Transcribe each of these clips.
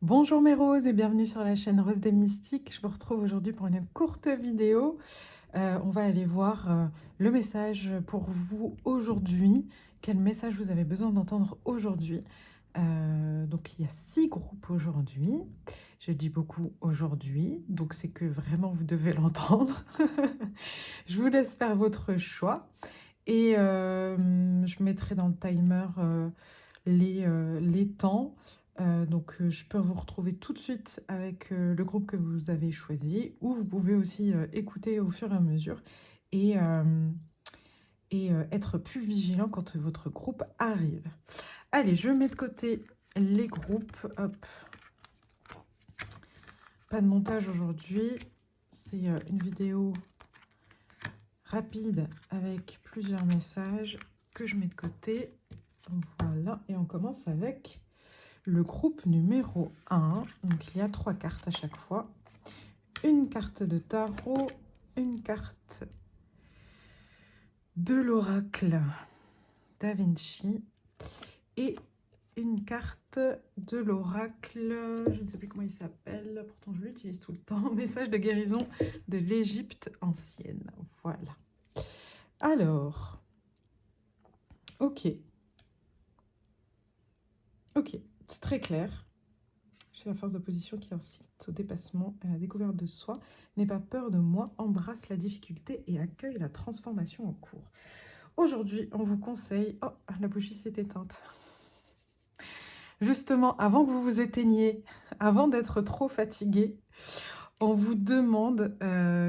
Bonjour mes roses et bienvenue sur la chaîne Rose des Mystiques. Je vous retrouve aujourd'hui pour une courte vidéo. On va aller voir le message pour vous aujourd'hui. Quel message vous avez besoin d'entendre aujourd'hui? Donc il y a 6 groupes aujourd'hui. Je dis beaucoup aujourd'hui, donc c'est que vraiment vous devez l'entendre. Je vous laisse faire votre choix et je mettrai dans le timer les temps. Donc je peux vous retrouver tout de suite avec le groupe que vous avez choisi, ou vous pouvez aussi écouter au fur et à mesure et, être plus vigilant quand votre groupe arrive. Allez, je mets de côté les groupes. Hop. Pas de montage aujourd'hui. C'est une vidéo rapide avec plusieurs messages que je mets de côté. Voilà, et on commence avec le groupe numéro 1. Donc il y a 3 cartes à chaque fois. Une carte de tarot, une carte de l'oracle Da Vinci et une carte de l'oracle, je ne sais plus comment il s'appelle, pourtant je l'utilise tout le temps, message de guérison de l'Égypte ancienne. Voilà. Alors, ok, c'est très clair. J'ai la force d'opposition qui incite au dépassement et à la découverte de soi. N'aie pas peur de moi, embrasse la difficulté et accueille la transformation en cours. Aujourd'hui, on vous conseille... Oh, la bougie s'est éteinte. Justement, avant que vous vous éteigniez, avant d'être trop fatigué, on vous demande,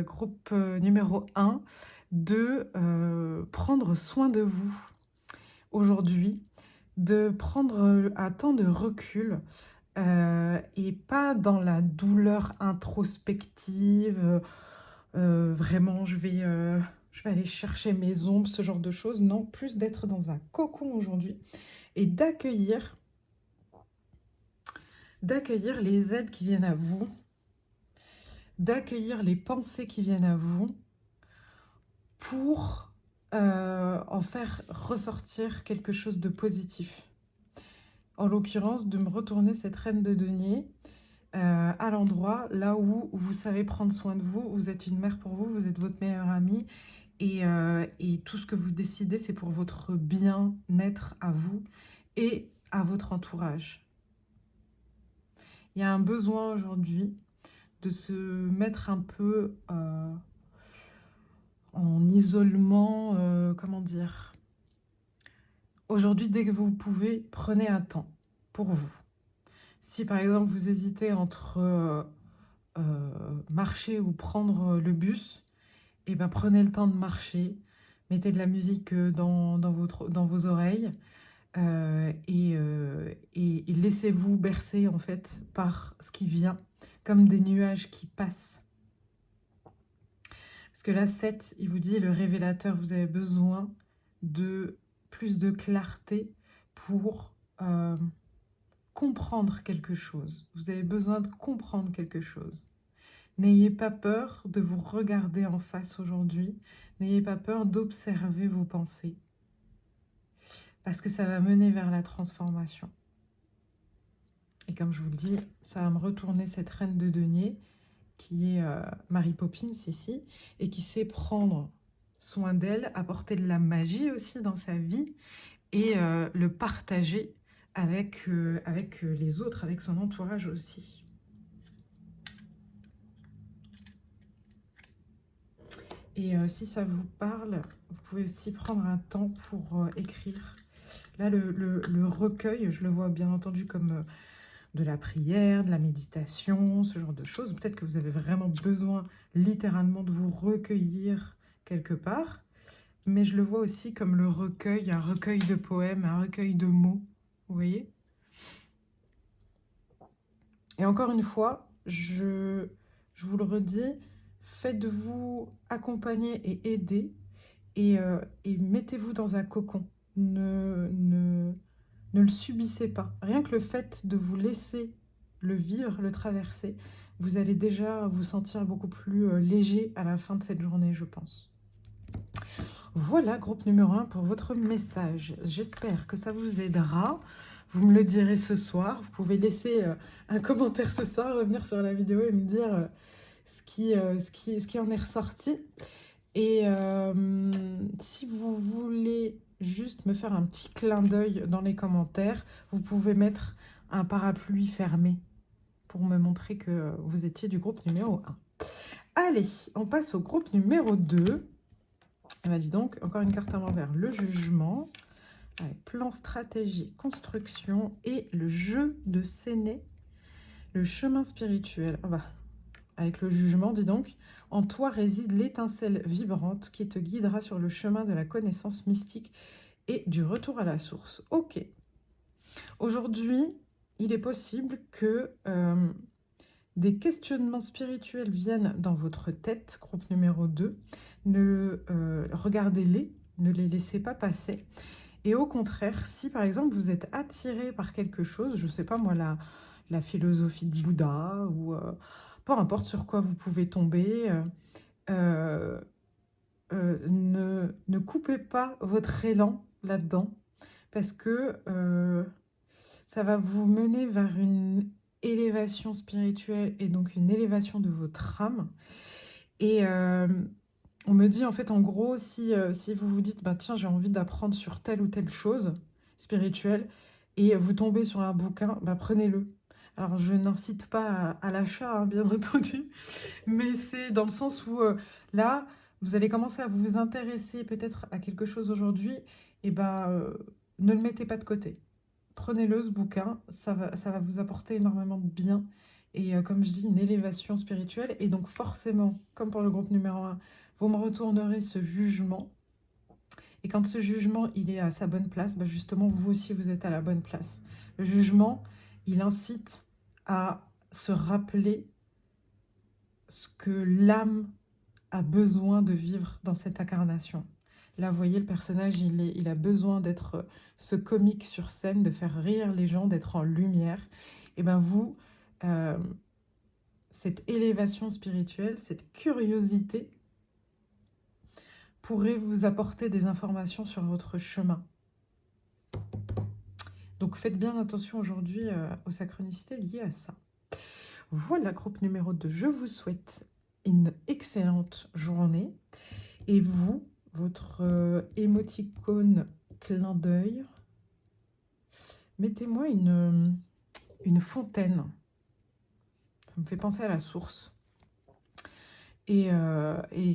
groupe numéro 1, de prendre soin de vous aujourd'hui, de prendre un temps de recul et pas dans la douleur introspective, vraiment je vais aller chercher mes ombres, ce genre de choses. Non, plus d'être dans un cocon aujourd'hui et d'accueillir les aides qui viennent à vous, d'accueillir les pensées qui viennent à vous pour en faire ressortir quelque chose de positif. En l'occurrence, de me retourner cette reine de denier à l'endroit là où vous savez prendre soin de vous, vous êtes une mère pour vous, vous êtes votre meilleure amie et tout ce que vous décidez, c'est pour votre bien-être à vous et à votre entourage. Il y a un besoin aujourd'hui de se mettre un peu en isolement, comment dire. Aujourd'hui, dès que vous pouvez, prenez un temps pour vous. Si par exemple vous hésitez entre marcher ou prendre le bus, et ben prenez le temps de marcher, mettez de la musique dans vos oreilles et laissez-vous bercer en fait par ce qui vient, comme des nuages qui passent. Parce que là, 7, il vous dit, le révélateur, vous avez besoin de plus de clarté pour comprendre quelque chose. Vous avez besoin de comprendre quelque chose. N'ayez pas peur de vous regarder en face aujourd'hui. N'ayez pas peur d'observer vos pensées. Parce que ça va mener vers la transformation. Et comme je vous le dis, ça va me retourner cette reine de denier qui est Mary Poppins ici, et qui sait prendre soin d'elle, apporter de la magie aussi dans sa vie, et le partager avec les autres, avec son entourage aussi. Et si ça vous parle, vous pouvez aussi prendre un temps pour écrire. Là, le recueil, je le vois bien entendu comme de la prière, de la méditation, ce genre de choses. Peut-être que vous avez vraiment besoin littéralement de vous recueillir quelque part. Mais je le vois aussi comme le recueil, un recueil de poèmes, un recueil de mots. Vous voyez? Et encore une fois, je vous le redis, faites-vous accompagner et aider et mettez-vous dans un cocon. Ne le subissez pas. Rien que le fait de vous laisser le vivre, le traverser, vous allez déjà vous sentir beaucoup plus léger à la fin de cette journée, je pense. Voilà, groupe numéro 1 pour votre message. J'espère que ça vous aidera. Vous me le direz ce soir. Vous pouvez laisser un commentaire ce soir, revenir sur la vidéo et me dire ce qui en est ressorti. Et si vous voulez juste me faire un petit clin d'œil dans les commentaires, vous pouvez mettre un parapluie fermé pour me montrer que vous étiez du groupe numéro 1. Allez, on passe au groupe numéro 2. Et bien dis donc, encore une carte à l'envers, le jugement, avec plan, stratégie, construction et le jeu de Séné, le chemin spirituel. Ah bah, avec le jugement, dis donc, en toi réside l'étincelle vibrante qui te guidera sur le chemin de la connaissance mystique et du retour à la source. Ok. Aujourd'hui, il est possible que des questionnements spirituels viennent dans votre tête, groupe numéro 2. Regardez-les, ne les laissez pas passer. Et au contraire, si par exemple vous êtes attiré par quelque chose, je ne sais pas moi, la philosophie de Bouddha, ou peu importe sur quoi vous pouvez tomber, ne coupez pas votre élan là-dedans, parce que ça va vous mener vers une élévation spirituelle et donc une élévation de votre âme. Et on me dit en fait, en gros, si vous vous dites, bah, tiens, j'ai envie d'apprendre sur telle ou telle chose spirituelle, et vous tombez sur un bouquin, bah, prenez-le. Alors, je n'incite pas à l'achat, hein, bien entendu, mais c'est dans le sens où là, vous allez commencer à vous intéresser peut-être à quelque chose aujourd'hui, et ben, ne le mettez pas de côté. Prenez-le, ce bouquin, ça va vous apporter énormément de bien. Et comme je dis, une élévation spirituelle. Et donc forcément, comme pour le groupe numéro 1, vous me retournerez ce jugement. Et quand ce jugement, il est à sa bonne place, bah justement, vous aussi, vous êtes à la bonne place. Le jugement, il incite à se rappeler ce que l'âme a besoin de vivre dans cette incarnation. Là, vous voyez, le personnage, il a besoin d'être ce comique sur scène, de faire rire les gens, d'être en lumière. Et bien vous, cette élévation spirituelle, cette curiosité pourrait vous apporter des informations sur votre chemin. Donc faites bien attention aujourd'hui aux synchronicités liées à ça. Voilà, groupe numéro 2. Je vous souhaite une excellente journée. Et vous, votre émoticône clin d'œil, mettez-moi une fontaine. Ça me fait penser à la source. Et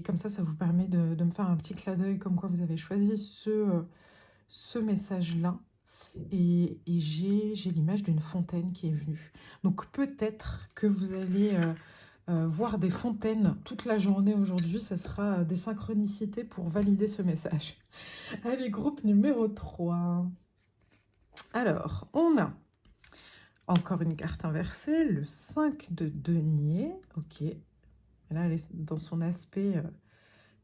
comme ça vous permet de me faire un petit clin d'œil comme quoi vous avez choisi ce message-là. Et j'ai l'image d'une fontaine qui est venue. Donc peut-être que vous allez voir des fontaines toute la journée aujourd'hui. Ce sera des synchronicités pour valider ce message. Allez, groupe numéro 3. Alors, on a encore une carte inversée, le 5 de denier. Ok. Et là, elle est dans son aspect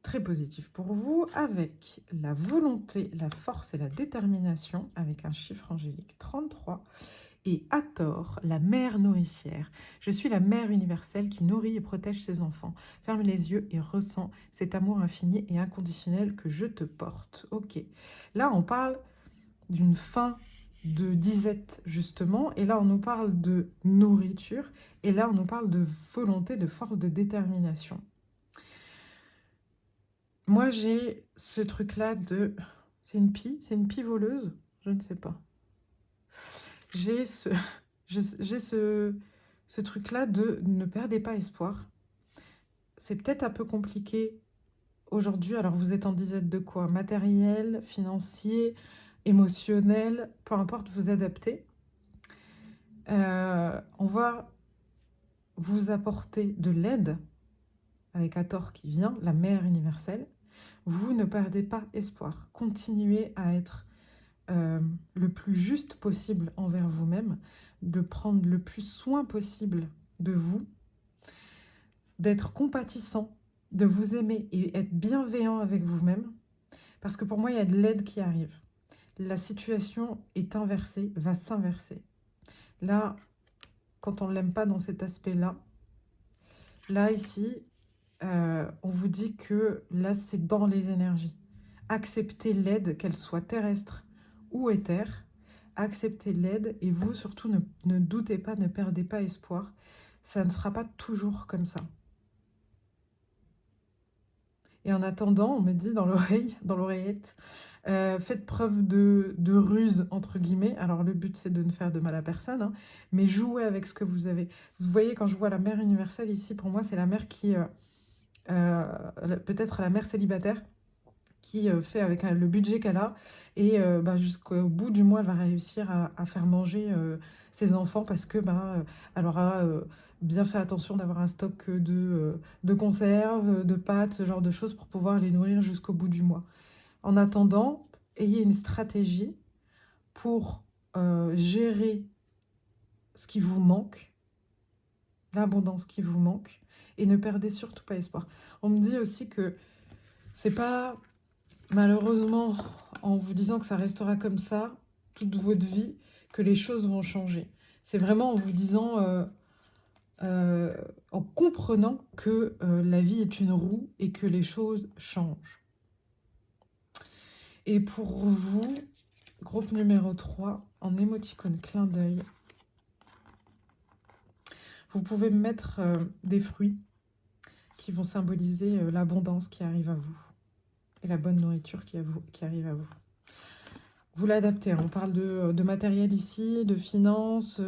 très positif pour vous, avec la volonté, la force et la détermination, avec un chiffre angélique 33. Et Hathor, la mère nourricière. Je suis la mère universelle qui nourrit et protège ses enfants. Ferme les yeux et ressens cet amour infini et inconditionnel que je te porte. Ok. Là, on parle d'une fin de disette, justement. Et là, on nous parle de nourriture. Et là, on nous parle de volonté, de force, de détermination. Moi, j'ai ce truc-là de... C'est une pie voleuse? Je ne sais pas. J'ai ce truc-là de ne perdez pas espoir. C'est peut-être un peu compliqué aujourd'hui. Alors, vous êtes en disette de quoi? Matériel, financier, émotionnel, peu importe, vous adaptez. On va vous apporter de l'aide avec Hathor qui vient, la mère universelle. Vous ne perdez pas espoir. Continuez à être le plus juste possible envers vous-même, de prendre le plus soin possible de vous, d'être compatissant, de vous aimer et être bienveillant avec vous-même, parce que pour moi, il y a de l'aide qui arrive. La situation est inversée, va s'inverser. Là, quand on ne l'aime pas dans cet aspect-là, là, ici, on vous dit que là, c'est dans les énergies. Acceptez l'aide, qu'elle soit terrestre ou éthère. acceptez l'aide et vous, surtout, ne doutez pas, ne perdez pas espoir. Ça ne sera pas toujours comme ça. Et en attendant, on me dit dans l'oreille, dans l'oreillette, faites preuve de ruse, entre guillemets. Alors, le but, c'est de ne faire de mal à personne, hein, mais jouez avec ce que vous avez. Vous voyez, quand je vois la mère universelle ici, pour moi, c'est la mère qui, peut-être la mère célibataire, qui fait avec le budget qu'elle a, et jusqu'au bout du mois, elle va réussir à faire manger ses enfants, parce que elle aura bien fait attention d'avoir un stock de conserves, de pâtes, ce genre de choses, pour pouvoir les nourrir jusqu'au bout du mois. En attendant, ayez une stratégie pour gérer ce qui vous manque, l'abondance qui vous manque, et ne perdez surtout pas espoir. On me dit aussi que c'est pas, malheureusement, en vous disant que ça restera comme ça toute votre vie, que les choses vont changer. C'est vraiment en vous disant, en comprenant que la vie est une roue et que les choses changent. Et pour vous, groupe numéro 3, en émoticône clin d'œil, vous pouvez mettre des fruits qui vont symboliser l'abondance qui arrive à vous et la bonne nourriture qui arrive à vous. Vous l'adaptez, hein. On parle de matériel ici, de finances,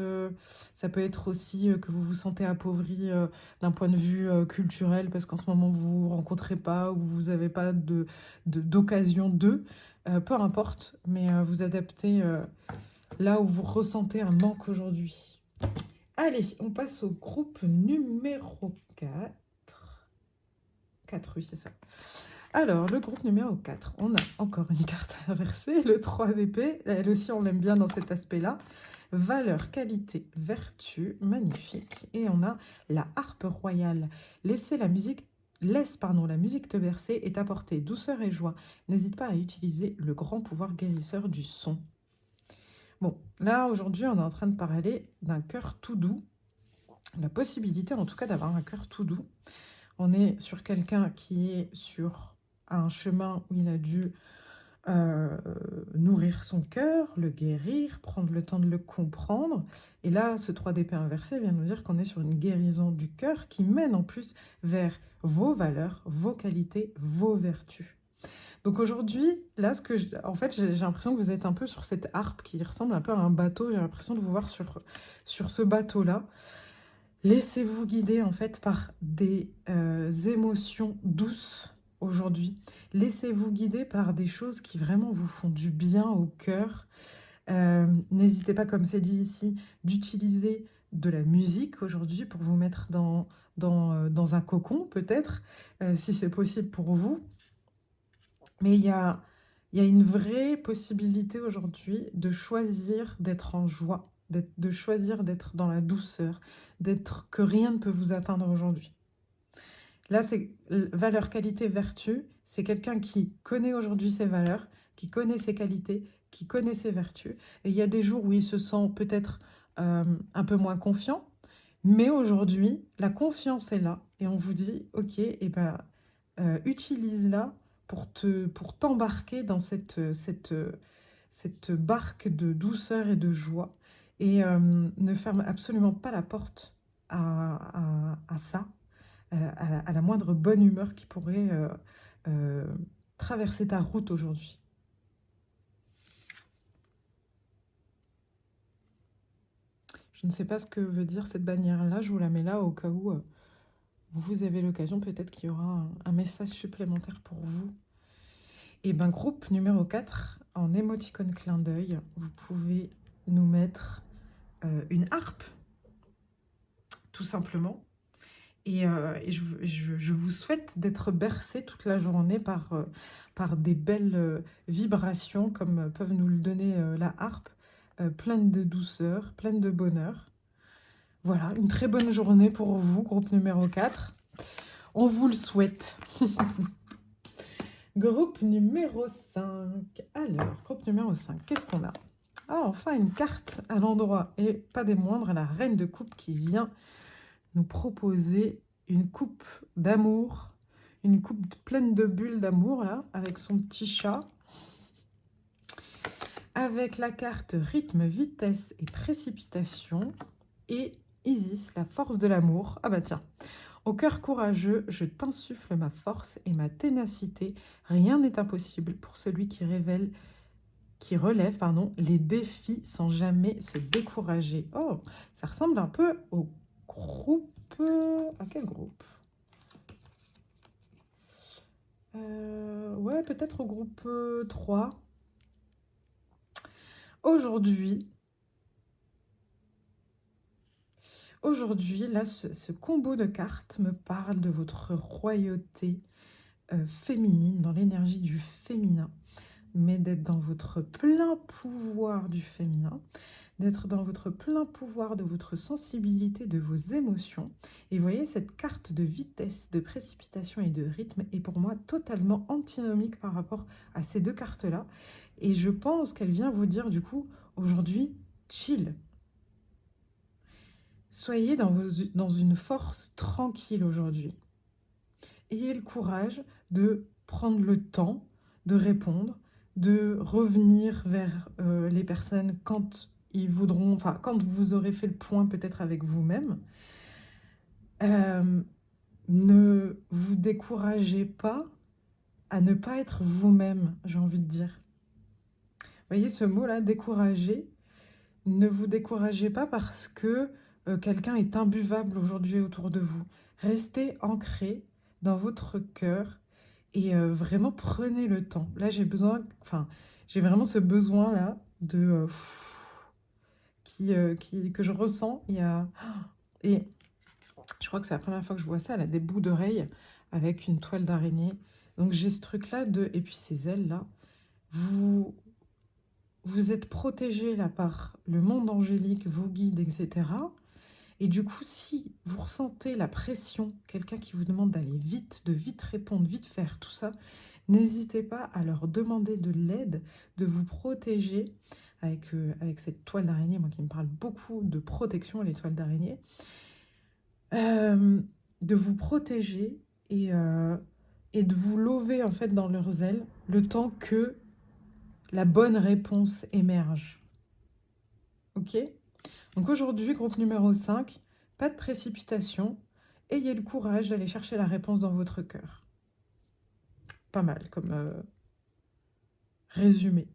ça peut être aussi que vous vous sentez appauvri d'un point de vue culturel, parce qu'en ce moment vous ne vous rencontrez pas, ou vous n'avez pas d'occasion peu importe, mais vous adaptez là où vous ressentez un manque aujourd'hui. Allez, on passe au groupe numéro 4. 4, oui, c'est ça. Alors, le groupe numéro 4, on a encore une carte inversée, le 3 d'épée. Elle aussi, on l'aime bien dans cet aspect-là. Valeur, qualité, vertu, magnifique. Et on a la harpe royale. Laisse la musique te bercer et t'apporter douceur et joie. N'hésite pas à utiliser le grand pouvoir guérisseur du son. Bon, là, aujourd'hui, on est en train de parler d'un cœur tout doux. La possibilité, en tout cas, d'avoir un cœur tout doux. On est sur quelqu'un qui est sur un chemin où il a dû nourrir son cœur, le guérir, prendre le temps de le comprendre. Et là, ce 3 d'épée inversé vient nous dire qu'on est sur une guérison du cœur qui mène en plus vers vos valeurs, vos qualités, vos vertus. Donc aujourd'hui, là, en fait, j'ai l'impression que vous êtes un peu sur cette harpe qui ressemble un peu à un bateau. J'ai l'impression de vous voir sur ce bateau-là. Laissez-vous guider en fait par des émotions douces aujourd'hui. Laissez-vous guider par des choses qui vraiment vous font du bien au cœur. N'hésitez pas, comme c'est dit ici, d'utiliser de la musique aujourd'hui pour vous mettre dans un cocon, peut-être, si c'est possible pour vous. Mais il y a une vraie possibilité aujourd'hui de choisir d'être en joie, de choisir d'être dans la douceur, que rien ne peut vous atteindre aujourd'hui. Là, c'est valeur, qualité, vertu. C'est quelqu'un qui connaît aujourd'hui ses valeurs, qui connaît ses qualités, qui connaît ses vertus. Et il y a des jours où il se sent peut-être un peu moins confiant. Mais aujourd'hui, la confiance est là. Et on vous dit, ok, utilise-la pour t'embarquer dans cette barque de douceur et de joie. Et ne ferme absolument pas la porte à ça, à la moindre bonne humeur qui pourrait traverser ta route aujourd'hui. Je ne sais pas ce que veut dire cette bannière-là, je vous la mets là au cas où vous avez l'occasion, peut-être qu'il y aura un message supplémentaire pour vous. Et bien, groupe numéro 4, en émoticône clin d'œil, vous pouvez nous mettre une harpe, tout simplement. Et je vous souhaite d'être bercé toute la journée par des belles vibrations, comme peuvent nous le donner la harpe, pleine de douceur, pleine de bonheur. Voilà, une très bonne journée pour vous, groupe numéro 4. On vous le souhaite. Groupe numéro 5. Alors, groupe numéro 5, qu'est-ce qu'on a? Ah, enfin une carte à l'endroit, et pas des moindres, la reine de coupe qui vient nous proposer une coupe d'amour, une coupe pleine de bulles d'amour, là, avec son petit chat. avec la carte rythme, vitesse et précipitation. Et Isis, la force de l'amour. Ah bah tiens. Au cœur courageux, je t'insuffle ma force et ma ténacité. Rien n'est impossible pour celui qui relève les défis sans jamais se décourager. Oh, ça ressemble un peu au groupe... À quel groupe? Ouais, peut-être au groupe 3. Aujourd'hui, là, ce combo de cartes me parle de votre royauté féminine, dans l'énergie du féminin, mais d'être dans votre plein pouvoir du féminin, d'être dans votre plein pouvoir de votre sensibilité, de vos émotions. Et vous voyez, cette carte de vitesse, de précipitation et de rythme est pour moi totalement antinomique par rapport à ces deux cartes-là. Et je pense qu'elle vient vous dire, du coup, aujourd'hui, chill. Soyez dans une force tranquille aujourd'hui. Ayez le courage de prendre le temps de répondre, de revenir vers les personnes quand ils voudront, enfin quand vous aurez fait le point peut-être avec vous-même. Ne vous découragez pas à ne pas être vous-même, j'ai envie de dire. Vous voyez ce mot-là, décourager, ne vous découragez pas parce que quelqu'un est imbuvable aujourd'hui autour de vous. Restez ancré dans votre cœur et vraiment prenez le temps. Là, j'ai vraiment ce besoin-là de que je ressens. Et je crois que c'est la première fois que je vois ça. Elle a des bouts d'oreilles avec une toile d'araignée. Donc j'ai ce truc-là et puis ces ailes-là. Vous êtes protégé là par le monde angélique, vos guides, etc. Et du coup, si vous ressentez la pression, quelqu'un qui vous demande d'aller vite, de vite répondre, vite faire, tout ça, n'hésitez pas à leur demander de l'aide, de vous protéger avec cette toile d'araignée, moi qui me parle beaucoup de protection, les toiles d'araignée, de vous protéger et de vous lever en fait dans leurs ailes le temps que la bonne réponse émerge. Ok ? Donc aujourd'hui, groupe numéro 5, pas de précipitation, ayez le courage d'aller chercher la réponse dans votre cœur. Pas mal comme résumé.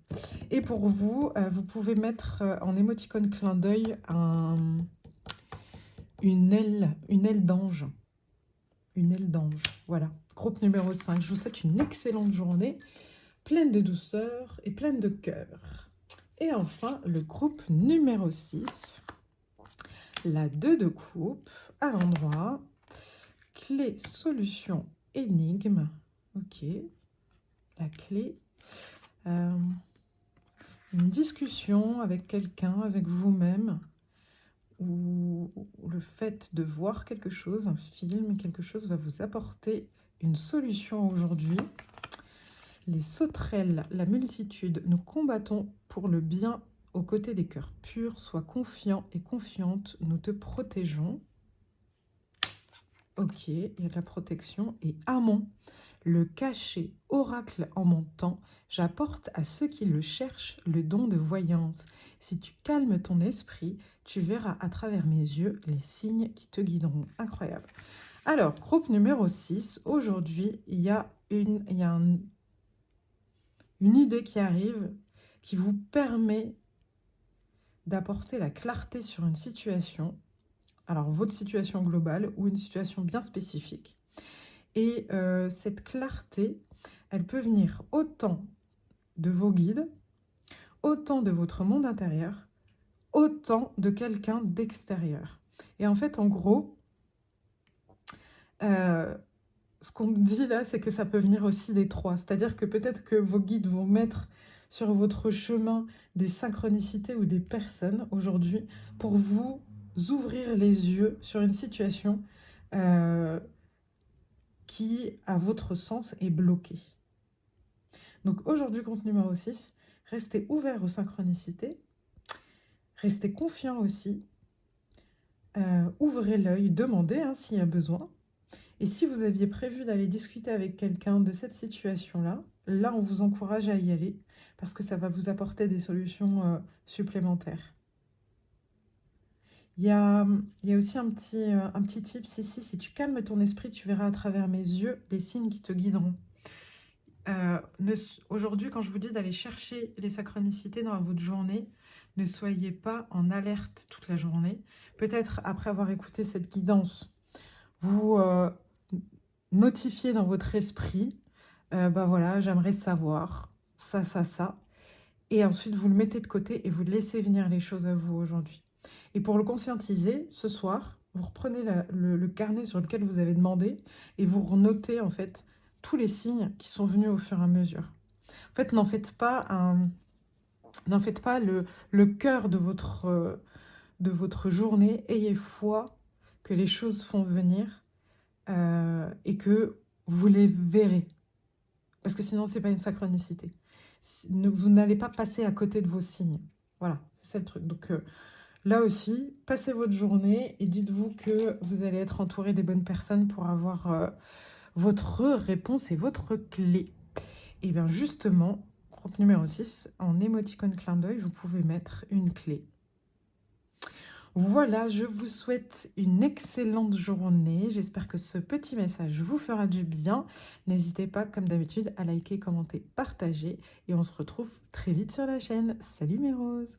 Et pour vous, vous pouvez mettre en émoticône clin d'œil une aile d'ange. Une aile d'ange, voilà. Groupe numéro 5, je vous souhaite une excellente journée, pleine de douceur et pleine de cœur. Et enfin, le groupe numéro 6, la 2 de coupe, à l'endroit, clé, solution, énigme. Ok, la clé. Une discussion avec quelqu'un, avec vous-même, ou le fait de voir quelque chose, un film, quelque chose va vous apporter une solution aujourd'hui. Les sauterelles, la multitude, nous combattons pour le bien aux côtés des cœurs purs. Sois confiant et confiante, nous te protégeons. Ok, il y a de la protection. Et Amon, le cachet, oracle en mon temps, j'apporte à ceux qui le cherchent le don de voyance. Si tu calmes ton esprit, tu verras à travers mes yeux les signes qui te guideront. Incroyable. Alors, groupe numéro 6, aujourd'hui, il y a une idée qui arrive qui vous permet d'apporter la clarté sur une situation. Alors, votre situation globale ou une situation bien spécifique. Et cette clarté, elle peut venir autant de vos guides, autant de votre monde intérieur, autant de quelqu'un d'extérieur. Et en fait, en gros, ce qu'on me dit là, c'est que ça peut venir aussi des trois. C'est-à-dire que peut-être que vos guides vont mettre sur votre chemin des synchronicités ou des personnes aujourd'hui pour vous ouvrir les yeux sur une situation qui, à votre sens, est bloquée. Donc aujourd'hui, groupe numéro 6, restez ouvert aux synchronicités, restez confiant aussi, ouvrez l'œil, demandez s'il y a besoin. Et si vous aviez prévu d'aller discuter avec quelqu'un de cette situation-là, là, on vous encourage à y aller parce que ça va vous apporter des solutions supplémentaires. Il y a aussi un petit tips ici. Si tu calmes ton esprit, tu verras à travers mes yeux les signes qui te guideront. Aujourd'hui, quand je vous dis d'aller chercher les synchronicités dans votre journée, ne soyez pas en alerte toute la journée. Peut-être après avoir écouté cette guidance, vous notifiez dans votre esprit, bah voilà, j'aimerais savoir ça, ça, ça. Et ensuite, vous le mettez de côté et vous laissez venir les choses à vous aujourd'hui. Et pour le conscientiser, ce soir, vous reprenez le carnet sur lequel vous avez demandé et vous renotez en fait tous les signes qui sont venus au fur et à mesure. En fait, n'en faites pas le cœur de votre journée. Ayez foi que les choses vont venir et que vous les verrez. Parce que sinon, ce n'est pas une synchronicité. Vous n'allez pas passer à côté de vos signes. Voilà, c'est ça le truc. Donc là aussi, passez votre journée et dites-vous que vous allez être entouré des bonnes personnes pour avoir votre réponse et votre clé. Et bien justement, groupe numéro 6, en émoticône clin d'œil, vous pouvez mettre une clé. Voilà, je vous souhaite une excellente journée. J'espère que ce petit message vous fera du bien. N'hésitez pas, comme d'habitude, à liker, commenter, partager. Et on se retrouve très vite sur la chaîne. Salut mes roses!